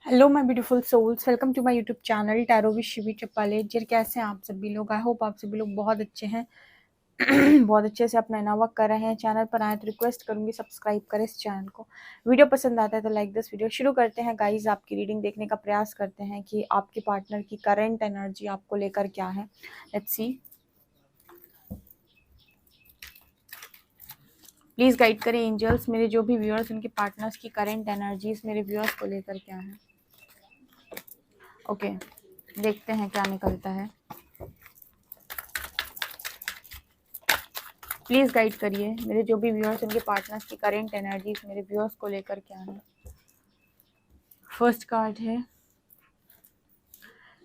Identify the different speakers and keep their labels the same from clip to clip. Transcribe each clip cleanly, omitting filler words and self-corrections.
Speaker 1: Hello my beautiful souls, welcome to my YouTube channel tarot with Shivi चप्पालेजर। कैसे हैं आप सभी लोग? आई होप आप सभी लोग बहुत अच्छे हैं। बहुत अच्छे से अपना इनाम कर रहे हैं। चैनल पर आए तो रिक्वेस्ट करूंगी सब्सक्राइब करें इस चैनल को। वीडियो पसंद आता है तो लाइक दिस वीडियो। शुरू करते हैं गाइज, आपकी रीडिंग देखने का प्रयास करते हैं कि आपके पार्टनर की करंट एनर्जी आपको लेकर क्या है। लेट्स सी, प्लीज गाइड करें एंजल्स, मेरे जो भी व्यूअर्स उनके पार्टनर्स की करंट एनर्जीज मेरे व्यूअर्स को लेकर क्या है। ओके, देखते हैं क्या निकलता है। प्लीज गाइड करिए मेरे जो भी व्यूअर्स उनके पार्टनर्स की करेंट एनर्जीज मेरे व्यूअर्स को लेकर क्या है। फर्स्ट कार्ड है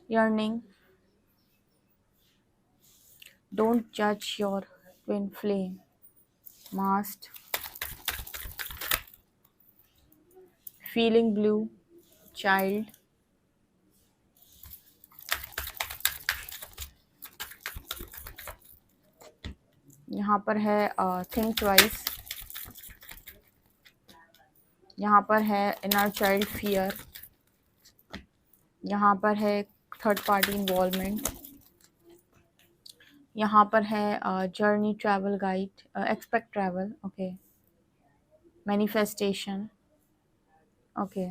Speaker 1: यर्निंग, डोंट जज your twin flame, must, feeling blue, child, यहाँ पर है थिंक ट्वाइस, यहाँ पर है इनर चाइल्ड फियर, यहाँ पर है थर्ड पार्टी इन्वॉल्वमेंट, यहाँ पर है journey travel guide, expect travel, okay, manifestation, okay,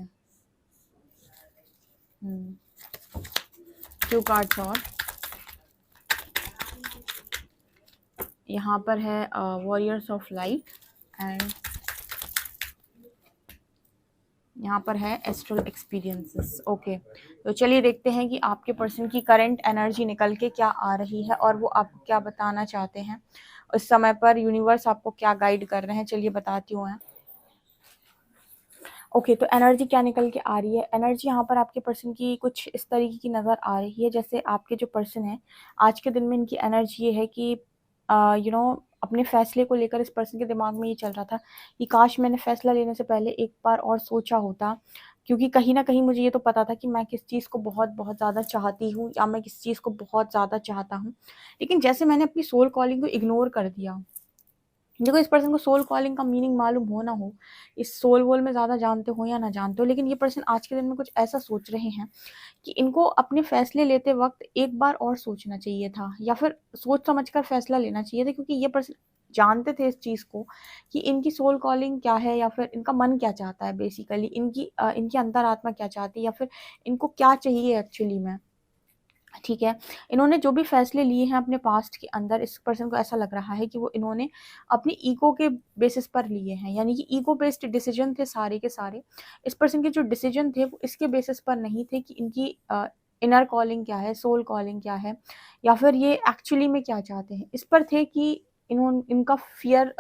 Speaker 1: 2 cards और यहाँ पर है वॉरियर्स ऑफ लाइट एंड यहाँ पर है एस्ट्रल एक्सपीरियंसेस। ओके, तो चलिए देखते हैं कि आपके पर्सन की करंट एनर्जी निकल के क्या आ रही है और वो आपको क्या बताना चाहते हैं। उस समय पर यूनिवर्स आपको क्या गाइड कर रहे हैं, चलिए बताती हूँ मैं। ओके, तो एनर्जी क्या निकल के आ रही है। एनर्जी यहाँ पर आपके पर्सन की कुछ इस तरीके की नज़र आ रही है, जैसे आपके जो पर्सन है आज के दिन में इनकी एनर्जी ये है कि अपने फैसले को लेकर इस पर्सन के दिमाग में ये चल रहा था कि काश मैंने फैसला लेने से पहले एक बार और सोचा होता, क्योंकि कहीं ना कहीं मुझे ये तो पता था कि मैं किस चीज़ को बहुत बहुत ज़्यादा चाहती हूँ या मैं किस चीज़ को बहुत ज़्यादा चाहता हूँ। लेकिन जैसे मैंने अपनी सोल कॉलिंग को इग्नोर कर दिया। देखो, इस पर्सन को सोल कॉलिंग का मीनिंग मालूम हो ना हो, इस सोल वोल में ज़्यादा जानते हो या ना जानते हो, लेकिन ये पर्सन आज के दिन में कुछ ऐसा सोच रहे हैं कि इनको अपने फैसले लेते वक्त एक बार और सोचना चाहिए था या फिर सोच समझ कर फैसला लेना चाहिए था, क्योंकि ये पर्सन जानते थे इस चीज़ को कि इनकी सोल कॉलिंग क्या है या फिर इनका मन क्या चाहता है, बेसिकली इनकी अंतरात्मा क्या चाहती है या फिर इनको क्या चाहिए एक्चुअली में। ठीक है, इन्होंने जो भी फैसले लिए हैं अपने पास्ट के अंदर, इस पर्सन को ऐसा लग रहा है कि वो इन्होंने अपनी ईगो के बेसिस पर लिए हैं, यानी कि ईगो बेस्ड डिसीजन थे सारे के सारे। इस पर्सन के जो डिसीजन थे वो इसके बेसिस पर नहीं थे कि इनकी इनर कॉलिंग क्या है, सोल कॉलिंग क्या है, या फिर ये एक्चुअली में क्या चाहते हैं। इस पर थे कि इनका फियर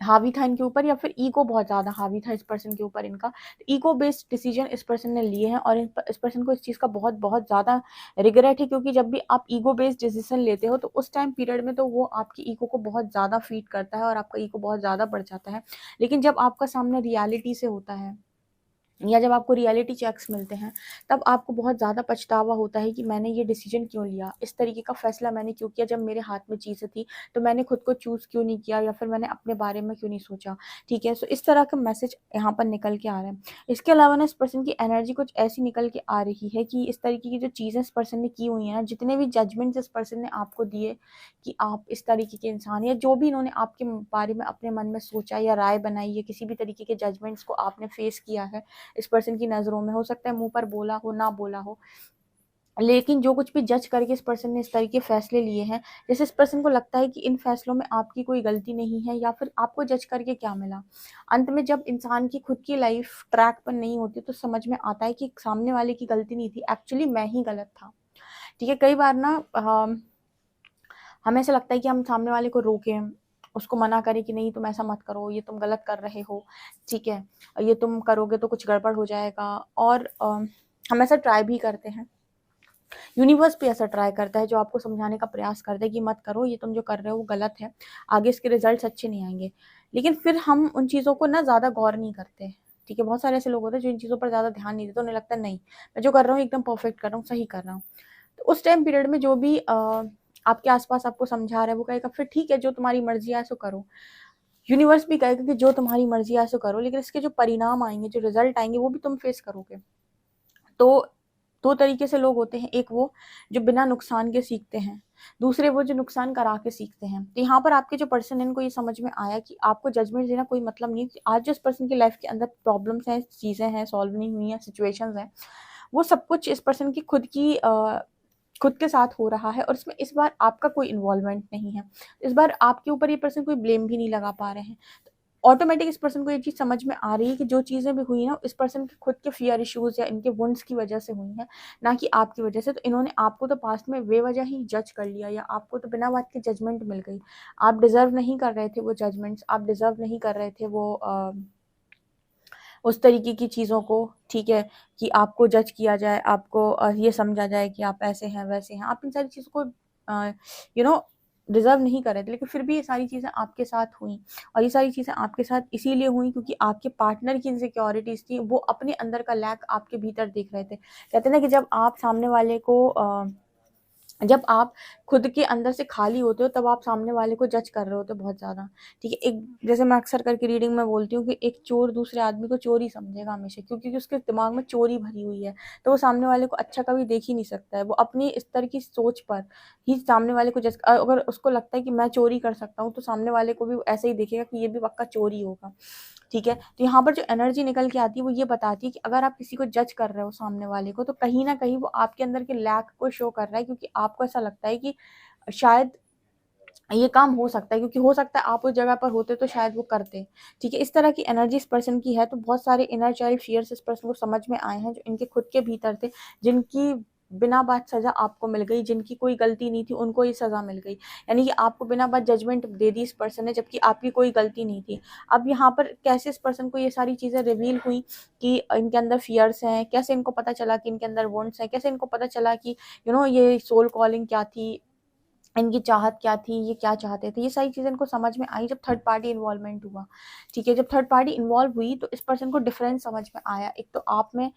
Speaker 1: हावी था इनके ऊपर, या फिर ईगो बहुत ज़्यादा हावी था इस पर्सन के ऊपर इनका। ईगो बेस्ड डिसीजन इस पर्सन ने लिए हैं और इस पर्सन को इस चीज़ का बहुत बहुत ज़्यादा रिग्रेट है, क्योंकि जब भी आप ईगो बेस्ड डिसीजन लेते हो तो उस टाइम पीरियड में तो वो आपकी ईगो को बहुत ज़्यादा फीड करता है और आपका ईगो बहुत ज़्यादा बढ़ जाता है। लेकिन जब आपका सामना रियलिटी से होता है या जब आपको रियलिटी चेक्स मिलते हैं, तब आपको बहुत ज़्यादा पछतावा होता है कि मैंने ये डिसीजन क्यों लिया, इस तरीके का फैसला मैंने क्यों किया, जब मेरे हाथ में चीज़ें थी तो मैंने खुद को चूज़ क्यों नहीं किया या फिर मैंने अपने बारे में क्यों नहीं सोचा। ठीक है, सो इस तरह का मैसेज यहाँ पर निकल के आ रहा है। इसके अलावा ना इस पर्सन की एनर्जी कुछ ऐसी निकल के आ रही है कि इस तरीके की जो चीज़ें इस पर्सन ने की हुई हैं ना, जितने भी जजमेंट्स इस पर्सन ने आपको दिए कि आप इस तरीके के इंसान, या जो भी इन्होंने आपके बारे में अपने मन में सोचा या राय बनाई है, किसी भी तरीके के जजमेंट्स को आपने फेस किया है इस पर्सन की नज़रों में, हो सकता है मुंह पर बोला हो ना बोला हो, लेकिन जो कुछ भी जज करके इस पर्सन ने इस तरह के फैसले लिए हैं, जैसे इस पर्सन को लगता है कि इन फैसलों में आपकी कोई गलती नहीं है, या फिर आपको जज करके क्या मिला। अंत में जब इंसान की खुद की लाइफ ट्रैक पर नहीं होती तो समझ में आता है कि सामने वाले की गलती नहीं थी, एक्चुअली मैं ही गलत था। ठीक है, कई बार ना हमें ऐसा लगता है कि हम सामने वाले को रोकें, उसको मना करें कि नहीं तुम ऐसा मत करो, ये तुम गलत कर रहे हो, ठीक है, ये तुम करोगे तो कुछ गड़बड़ हो जाएगा। और हम ऐसा ट्राई भी करते हैं, यूनिवर्स भी ऐसा ट्राई करता है, जो आपको समझाने का प्रयास करता है कि मत करो, ये तुम जो कर रहे हो वो गलत है, आगे इसके रिजल्ट्स अच्छे नहीं आएंगे। लेकिन फिर हम उन चीज़ों को ना ज़्यादा गौर नहीं करते। ठीक है, बहुत सारे ऐसे लोग होते हैं जो इन चीज़ों पर ज़्यादा ध्यान नहीं देते, उन्हें लगता है नहीं मैं जो कर रहा हूँ एकदम परफेक्ट कर रहा हूँ, सही कर रहा हूँ। तो उस टाइम पीरियड में जो भी आपके आसपास आपको समझा रहा है वो कहेगा फिर ठीक है, जो तुम्हारी मर्जी है सो करो। यूनिवर्स भी कहेगा कि जो तुम्हारी मर्जी है ऐसे करो, लेकिन इसके जो परिणाम आएंगे, जो रिजल्ट आएंगे, वो भी तुम फेस करोगे। तो दो तरीके से लोग होते हैं, एक वो जो बिना नुकसान के सीखते हैं, दूसरे वो जो नुकसान करा के सीखते हैं। तो यहाँ पर आपके जो पर्सन है, इनको ये समझ में आया कि आपको जजमेंट देना कोई मतलब नहीं, कि आज जिस पर्सन की लाइफ के अंदर प्रॉब्लम्स हैं, चीज़ें हैं, सॉल्व नहीं हुई हैं, सिचुएशंस हैं, वो सब कुछ इस पर्सन की खुद के साथ हो रहा है, और इसमें इस बार आपका कोई इन्वॉल्वमेंट नहीं है। इस बार आपके ऊपर ये पर्सन कोई ब्लेम भी नहीं लगा पा रहे हैं। ऑटोमेटिक इस पर्सन को ये चीज़ समझ में आ रही है कि जो चीज़ें भी हुई ना, इस पर्सन के खुद के फियर इश्यूज या इनके वुंड्स की वजह से हुई हैं, ना कि आपकी वजह से। तो इन्होंने आपको तो पास्ट में बेवजह ही जज कर लिया, या आपको तो बिना बात के जजमेंट मिल गई। आप डिजर्व नहीं कर रहे थे वो जजमेंट्स, आप डिजर्व नहीं कर रहे थे वो उस तरीके की चीज़ों को, ठीक है, कि आपको जज किया जाए, आपको ये समझा जाए कि आप ऐसे हैं वैसे हैं। आप इन सारी चीज़ों को यू नो डिज़र्व नहीं कर रहे थे, लेकिन फिर भी ये सारी चीज़ें आपके साथ हुई, और ये सारी चीज़ें आपके साथ इसीलिए हुई क्योंकि आपके पार्टनर की इनसिक्योरिटीज़ थी, वो अपने अंदर का लैक आपके भीतर देख रहे थे। कहते हैं ना कि जब आप खुद के अंदर से खाली होते हो, तब आप सामने वाले को जज कर रहे होते हो बहुत ज़्यादा, ठीक है। एक जैसे मैं अक्सर करके रीडिंग में बोलती हूँ कि एक चोर दूसरे आदमी को चोर ही समझेगा हमेशा, क्योंकि उसके दिमाग में चोरी भरी हुई है, तो वो सामने वाले को अच्छा कभी देख ही नहीं सकता है। वो अपनी इस तरह की सोच पर ही सामने वाले को जज, अगर उसको लगता है कि मैं चोरी कर सकता हूँ, तो सामने वाले को भी ऐसे ही देखेगा कि ये भी पक्का चोरी होगा, ठीक है। तो यहाँ पर जो एनर्जी निकल के आती है, वो ये बताती है कि अगर आप किसी को जज कर रहे हो सामने वाले को, तो कहीं ना कहीं वो आपके अंदर के लैक को शो कर रहा है, क्योंकि आपको ऐसा लगता है कि शायद ये काम हो सकता है, क्योंकि हो सकता है आप उस जगह पर होते तो शायद वो करते, ठीक है। इस तरह की एनर्जी इस पर्सन की है। तो बहुत सारे इनर चाइल्ड फियर्स इस पर्सन को समझ में आए हैं, जो इनके खुद के भीतर थे, जिनकी बिना बात सजा आपको मिल गई, जिनकी कोई गलती नहीं थी उनको ये सजा मिल गई। यानी कि आपको बिना बात जजमेंट दे दी इस पर्सन ने, जबकि आपकी कोई गलती नहीं थी। अब यहाँ पर कैसे इस पर्सन को ये सारी चीज़ें रिवील हुई कि इनके अंदर फियर्स हैं, कैसे इनको पता चला कि इनके अंदर वॉन्ट्स हैं, कैसे इनको पता चला कि ये सोल कॉलिंग क्या थी, इनकी चाहत क्या थी, ये क्या चाहते थे, ये सारी चीज़ें इनको समझ में आई जब थर्ड पार्टी इन्वॉल्वमेंट हुआ, ठीक है। जब थर्ड पार्टी इन्वॉल्व हुई, तो इस पर्सन को डिफरेंस समझ में आया, एक तो आप में,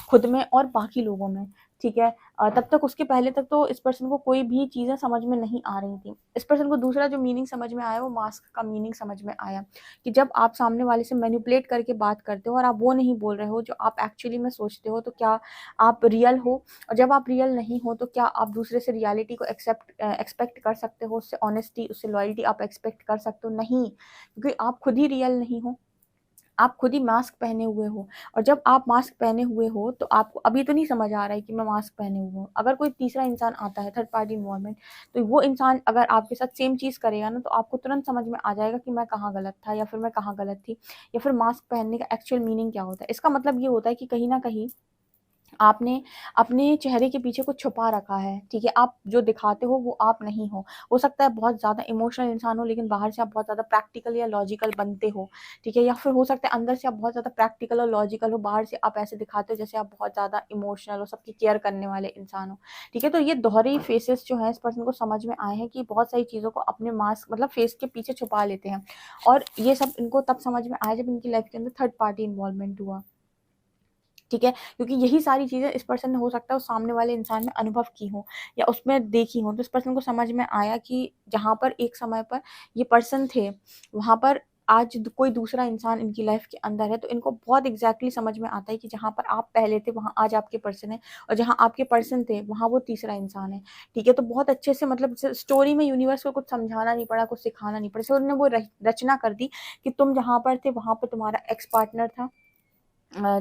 Speaker 1: खुद में, और बाकी लोगों में, ठीक है। तब तक, उसके पहले तक तो इस पर्सन को कोई भी चीज़ें समझ में नहीं आ रही थी। इस पर्सन को दूसरा जो मीनिंग समझ में आया, वो मास्क का मीनिंग समझ में आया, कि जब आप सामने वाले से मैनिपुलेट करके बात करते हो और आप वो नहीं बोल रहे हो जो आप एक्चुअली में सोचते हो, तो क्या आप रियल हो? और जब आप रियल नहीं हो, तो क्या आप दूसरे से रियलिटी को एक्सपेक्ट कर सकते हो? उससे ऑनेस्टी, उससे लॉयल्टी आप एक्सपेक्ट कर सकते हो? नहीं, क्योंकि आप खुद ही रियल नहीं हो, आप खुद ही मास्क पहने हुए हो। और जब आप मास्क पहने हुए हो, तो आपको अभी तो नहीं समझ आ रहा है कि मैं मास्क पहने हुआ हूँ। अगर कोई तीसरा इंसान आता है, थर्ड पार्टी इन्वॉल्वमेंट, तो वो इंसान अगर आपके साथ सेम चीज़ करेगा ना, तो आपको तुरंत समझ में आ जाएगा कि मैं कहाँ गलत था, या फिर मैं कहाँ गलत थी, या फिर मास्क पहनने का एक्चुअल मीनिंग क्या होता है। इसका मतलब ये होता है कि कहीं ना कहीं आपने अपने चेहरे के पीछे कुछ छुपा रखा है, ठीक है। आप जो दिखाते हो वो आप नहीं हो सकता है बहुत ज़्यादा इमोशनल इंसान हो, लेकिन बाहर से आप बहुत ज़्यादा प्रैक्टिकल या लॉजिकल बनते हो, ठीक है। या फिर हो सकता है अंदर से आप बहुत ज़्यादा प्रैक्टिकल और लॉजिकल हो, बाहर से आप ऐसे दिखाते हो जैसे आप बहुत ज़्यादा इमोशनल हो, सबकी केयर करने वाले इंसान हो, ठीक है। तो ये दोहरे फेसेस जो है, इस पर्सन को समझ में आए हैं कि बहुत सारी चीज़ों को अपने मास्क, मतलब फेस के पीछे छुपा लेते हैं। और ये सब इनको तब समझ में आया जब इनकी लाइफ के अंदर थर्ड पार्टी इन्वॉल्वमेंट हुआ, ठीक है। क्योंकि यही सारी चीज़ें इस पर्सन ने, हो सकता है उस सामने वाले इंसान में अनुभव की हो, या उसमें देखी हो। तो इस पर्सन को समझ में आया कि जहाँ पर एक समय पर ये पर्सन थे, वहाँ पर आज कोई दूसरा इंसान इनकी लाइफ के अंदर है। तो इनको बहुत एग्जैक्टली समझ में आता है कि जहाँ पर आप पहले थे, वहाँ आज आपके पर्सन है, और जहाँ आपके पर्सन थे, वहाँ वो तीसरा इंसान है, ठीक है। तो बहुत अच्छे से, मतलब स्टोरी में यूनिवर्स को कुछ समझाना नहीं पड़ा, कुछ सिखाना नहीं पड़ा, सिर्फ उन्होंने वो रचना कर दी कि तुम जहाँ पर थे, वहाँ पर तुम्हारा एक्स पार्टनर था,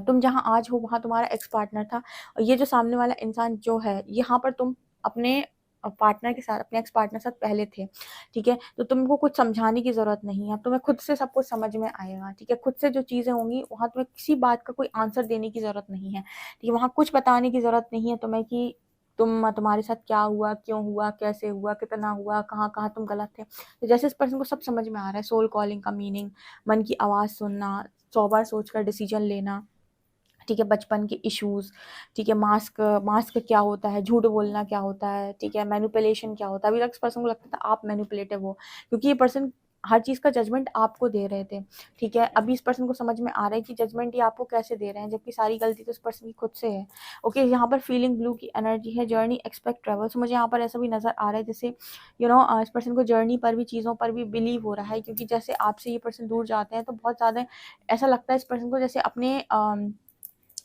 Speaker 1: तुम जहाँ आज हो, वहाँ तुम्हारा एक्स पार्टनर था, और ये जो सामने वाला इंसान जो है, यहाँ पर तुम अपने पार्टनर के साथ, अपने एक्स पार्टनर के साथ पहले थे, ठीक है। तो तुमको कुछ समझाने की ज़रूरत नहीं है, अब तुम्हें खुद से सब कुछ समझ में आएगा, ठीक है। खुद से जो चीज़ें होंगी, वहाँ तुम्हें किसी बात का कोई आंसर देने की ज़रूरत नहीं है, ठीक है। वहाँ कुछ बताने की ज़रूरत नहीं है तुम्हें कि तुम्हारे साथ क्या हुआ, क्यों हुआ, कैसे हुआ, कितना हुआ, कहाँ कहाँ तुम गलत थे। तो जैसे इस पर्सन को सब समझ में आ रहा है, सोल कॉलिंग का मीनिंग, मन की आवाज़ सुनना, 100 बार सोचकर डिसीजन लेना, ठीक है, बचपन के इश्यूज, ठीक है, मास्क मास्क क्या होता है, झूठ बोलना क्या होता है, ठीक है, मैनिपुलेशन क्या होता है। अभी तक इस पर्सन को लगता था आप मैनिपुलेटिव हो, क्योंकि ये पर्सन हर चीज़ का जजमेंट आपको दे रहे थे, ठीक है? अभी इस पर्सन को समझ में आ रहा है कि जजमेंट ये आपको कैसे दे रहे हैं, जबकि सारी गलती तो उस पर्सन की खुद से है। ओके, यहाँ पर फीलिंग ब्लू की एनर्जी है, जर्नी एक्सपेक्ट ट्रैवल। सो मुझे यहाँ पर ऐसा भी नज़र आ रहा है जैसे इस पर्सन को जर्नी पर भी, चीज़ों पर भी बिलीव हो रहा है, क्योंकि जैसे आपसे ये पर्सन दूर जाते हैं तो बहुत ज़्यादा ऐसा लगता है इस पर्सन को जैसे अपने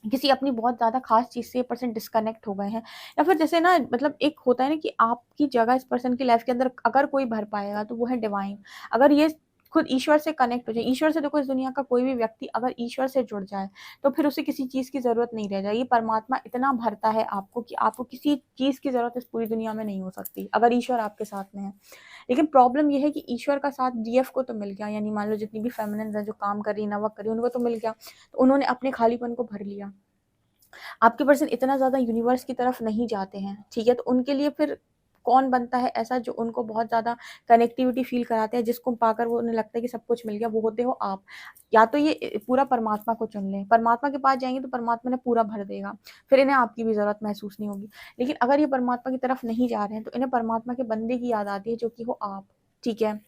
Speaker 1: किसी अपनी बहुत ज़्यादा ख़ास चीज़ से ये पर्सन डिस्कनेक्ट हो गए हैं, या फिर जैसे ना मतलब एक होता है ना कि आपकी जगह इस पर्सन की लाइफ़ के अंदर अगर कोई भर पाएगा तो वो है डिवाइन। अगर ये खुद ईश्वर से कनेक्ट हो जाए, ईश्वर से, देखो इस दुनिया का कोई भी व्यक्ति अगर ईश्वर से जुड़ जाए तो फिर उसे किसी चीज़ की ज़रूरत नहीं रह जाएगी। परमात्मा इतना भरता है आपको कि आपको किसी चीज़ की ज़रूरत इस पूरी दुनिया में नहीं हो सकती, अगर ईश्वर आपके साथ में है। लेकिन प्रॉब्लम ये है कि ईश्वर का साथ डीएफ को तो मिल गया, यानी मान लो जितनी भी फेमिनिन्स हैं जो काम कर रही, नवक कर रही, उनको तो मिल गया, तो उन्होंने अपने खालीपन को भर लिया। आपके पर्सन इतना ज़्यादा यूनिवर्स की तरफ नहीं जाते हैं, ठीक है? तो उनके लिए फिर कौन बनता है ऐसा जो उनको बहुत ज़्यादा कनेक्टिविटी फ़ील कराते हैं, जिसको पाकर वो उन्हें लगता है कि सब कुछ मिल गया, वो होते हो आप। या तो ये पूरा परमात्मा को चुन लें, परमात्मा के पास जाएँगे तो परमात्मा ने पूरा भर देगा, फिर इन्हें आपकी भी ज़रूरत महसूस नहीं होगी। लेकिन अगर ये परमात्मा की तरफ नहीं जा रहे हैं, तो इन्हें परमात्मा के बंदे की याद आती है, जो कि हो आप, ठीक है?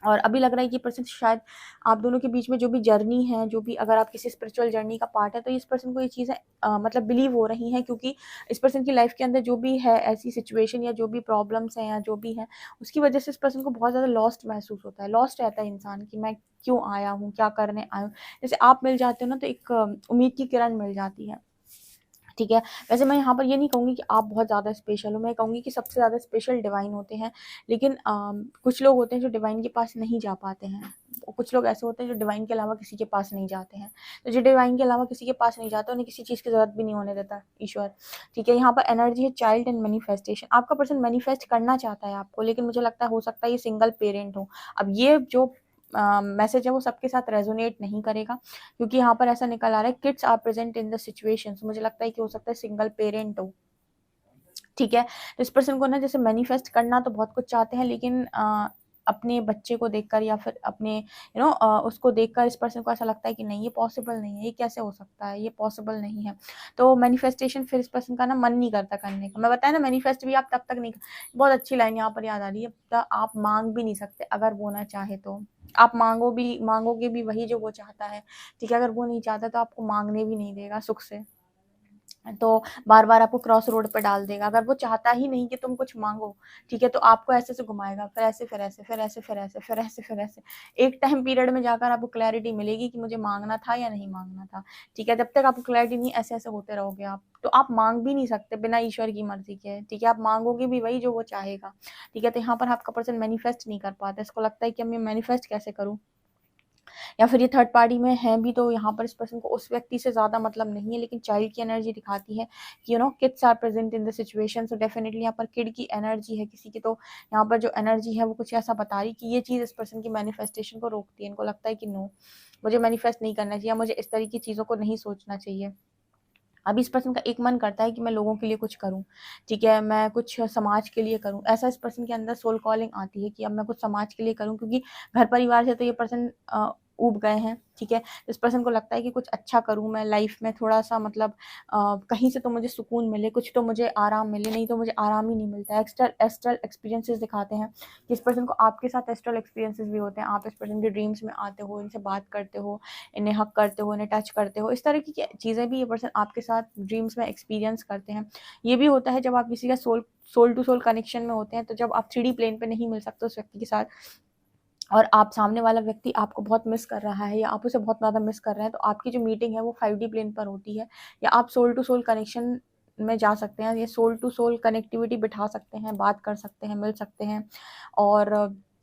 Speaker 1: और अभी लग रहा है कि पर्सन शायद आप दोनों के बीच में जो भी जर्नी है, जो भी अगर आप किसी स्पिरिचुअल जर्नी का पार्ट है, तो इस पर्सन को ये चीज़ें मतलब बिलीव हो रही हैं, क्योंकि इस पर्सन की लाइफ के अंदर जो भी है ऐसी सिचुएशन या जो भी प्रॉब्लम्स हैं या जो भी है, उसकी वजह से इस पर्सन को बहुत ज़्यादा लॉस्ट महसूस होता है। लॉस्ट रहता है इंसान कि मैं क्यों आया हूँ, क्या करने आया हूँ। जैसे आप मिल जाते हो ना, तो एक उम्मीद की किरण मिल जाती है, ठीक है? वैसे मैं यहाँ पर ये नहीं कहूँगी कि आप बहुत ज़्यादा स्पेशल हो, मैं कहूँगी कि सबसे ज़्यादा स्पेशल डिवाइन होते हैं। लेकिन कुछ लोग होते हैं जो डिवाइन के पास नहीं जा पाते हैं। कुछ लोग ऐसे होते हैं जो डिवाइन के अलावा किसी के पास नहीं जाते हैं। तो जो डिवाइन के अलावा किसी के पास नहीं जाता, उन्हें किसी चीज़ की ज़रूरत भी नहीं होने देता ईश्वर, ठीक है? यहाँ पर एनर्जी है चाइल्ड एंड मैनिफेस्टेशन। आपका पर्सन मैनिफेस्ट करना चाहता है आपको, लेकिन मुझे लगता है हो सकता है ये सिंगल पेरेंट हो। अब ये जो मैसेज है वो सबके साथ रेजोनेट नहीं करेगा, क्योंकि यहाँ पर ऐसा निकल आ रहा है kids are present in the situations. मुझे लगता है कि हो सकता है सिंगल पेरेंट हो, ठीक है? तो इस पर्सन को ना जैसे मैनिफेस्ट करना तो बहुत कुछ चाहते हैं, लेकिन अपने बच्चे को देखकर या फिर अपने उसको देखकर इस पर्सन को ऐसा लगता है कि नहीं, ये पॉसिबल नहीं है, ये कैसे हो सकता है, ये पॉसिबल नहीं है। तो मैनिफेस्टेशन फिर इस पर्सन का ना मन नहीं करता करने का। मैं बताया ना, मैनिफेस्ट भी आप तब तक नहीं, बहुत अच्छी लाइन यहाँ पर याद आ रही है, आप माँग भी नहीं सकते अगर वो ना चाहे तो। आप माँगोगे भी वही जो वो चाहता है, ठीक है? अगर वो नहीं चाहता तो आपको माँगने भी नहीं देगा सुख से। तो बार-बार आपको क्रॉस रोड पे डाल देगा। अगर वो चाहता ही नहीं कि तुम कुछ माँगो, ठीक है? तो आपको ऐसे से घुमाएगा, फिर ऐसे, फिर ऐसे, फिर ऐसे, फिर ऐसे, फिर ऐसे, फिर ऐसे। एक टाइम पीरियड में जाकर आपको क्लैरिटी मिलेगी कि मुझे माँगना था या नहीं माँगना था, ठीक है? जब तक आपको क्लैरिटी नहीं, ऐसे-ऐसे होते रहोगे आप। तो आप माँग भी नहीं सकते बिना ईश्वर की मर्ज़ी के, ठीक है? आप माँगोगे भी वही जो वो चाहेगा, ठीक है? तो यहाँ पर आपका पर्सन मैनिफेस्ट नहीं कर पाता। इसको लगता है कि अब मैं मैनिफेस्ट कैसे करूँ? या फिर ये थर्ड पार्टी में है भी, तो यहाँ पर इस पर्सन को उस व्यक्ति से ज़्यादा मतलब नहीं है, लेकिन चाइल्ड की एनर्जी दिखाती है कि kids are present in the situation. So definitely यहाँ पर किड की एनर्जी है किसी की, तो यहाँ पर जो एनर्जी है वो कुछ ऐसा बता रही कि ये चीज़ इस पर्सन की मैनिफेस्टेशन को रोकती है। इनको लगता है कि नो, मुझे मैनिफेस्ट नहीं करना चाहिए, मुझे इस तरह की चीज़ों को नहीं सोचना चाहिए। अभी इस पर्सन का एक मन करता है कि मैं लोगों के लिए कुछ करूँ, ठीक है? मैं कुछ समाज के लिए करूँ। ऐसा इस पर्सन के अंदर सोल कॉलिंग आती है कि अब मैं कुछ समाज के लिए करूँ, क्योंकि घर परिवार से तो ये पर्सन ऊब गए हैं, ठीक है? इस पर्सन को लगता है कि कुछ अच्छा करूँ मैं लाइफ़ में, थोड़ा-सा मतलब कहीं से तो मुझे सुकून मिले, कुछ तो मुझे आराम मिले, नहीं तो मुझे आराम ही नहीं मिलता है। एस्ट्रल एक्सपीरियंसेस दिखाते हैं कि इस पर्सन को आपके साथ एस्ट्रल एक्सपीरियंसेस भी होते हैं। आप इस पर्सन के ड्रीम्स में आते हो, इनसे बात करते हो, इन्हें हग करते हो, इन्हें टच करते हो। इस तरह की चीज़ें भी ये पर्सन आपके साथ ड्रीम्स में एक्सपीरियंस करते हैं। ये भी होता है जब आप किसी का सोल टू सोल कनेक्शन में होते हैं, तो जब आप 3D प्लेन पे नहीं मिल सकते उस व्यक्ति के साथ, और आप सामने वाला व्यक्ति आपको बहुत मिस कर रहा है या आप उसे बहुत ज़्यादा मिस कर रहे हैं, तो आपकी जो मीटिंग है वो 5D प्लेन पर होती है, या आप सोल टू सोल कनेक्शन में जा सकते हैं, या सोल टू सोल कनेक्टिविटी बिठा सकते हैं, बात कर सकते हैं, मिल सकते हैं। और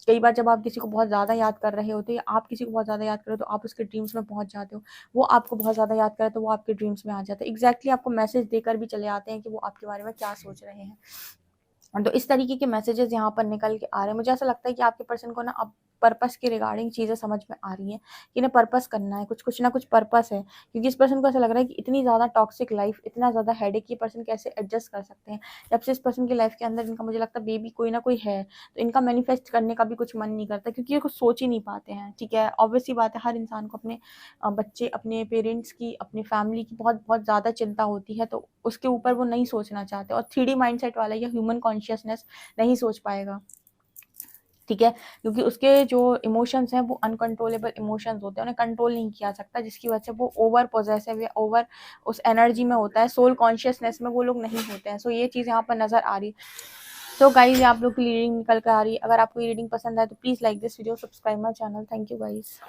Speaker 1: कई बार जब आप किसी को बहुत ज़्यादा याद कर रहे होते हैं, या आप किसी को बहुत ज़्यादा याद कर रहे हो, तो आप उसके ड्रीम्स में पहुँच जाते हो। वो आपको बहुत ज़्यादा याद करे तो वो आपके ड्रीम्स में आ जाता है। एग्ज़ैक्टली आपको मैसेज देकर भी चले आते हैं कि वो आपके बारे में क्या सोच रहे हैं। तो इस तरीके के मैसेजेस यहाँ पर निकल के आ रहे हैं। मुझे ऐसा लगता है कि आपके पर्सन को ना अब पर्पस के रिगार्डिंग चीज़ें समझ में आ रही हैं कि इन्हें पर्पस करना है, कुछ ना कुछ पर्पस है। क्योंकि इस पर्सन को ऐसा लग रहा है कि इतनी ज़्यादा टॉक्सिक लाइफ़, इतना ज़्यादा हेडेक, ये पर्सन कैसे एडजस्ट कर सकते हैं। जब से इस पर्सन की लाइफ़ के अंदर इनका मुझे लगता है बेबी कोई ना कोई है, तो इनका मैनिफेस्ट करने का भी कुछ मन नहीं करता, क्योंकि ये कुछ सोच ही नहीं पाते हैं, ठीक है? ऑब्वियस सी बात है, हर इंसान को अपने बच्चे, अपने पेरेंट्स की, अपनी फैमिली की बहुत ज़्यादा चिंता होती है, तो उसके ऊपर वो नहीं सोचना चाहते, और 3D माइंडसेट वाला या ह्यूमन कॉन्शियसनेस नहीं सोच पाएगा। ठीक है, क्योंकि उसके जो इमोशंस हैं वो अनकंट्रोलेबल इमोशंस होते हैं, उन्हें कंट्रोल नहीं किया सकता, जिसकी वजह से वो ओवर पॉजेसिव या ओवर उस एनर्जी में होता है, सोल कॉन्शियसनेस में वो लोग नहीं होते हैं। सो ये चीज़ यहाँ पर नज़र आ रही है। सो गाइज, आप लोग की रीडिंग निकल कर आ रही है। अगर आपको ये रीडिंग पसंद आए तो please like this video, subscribe my channel. Thank you guys.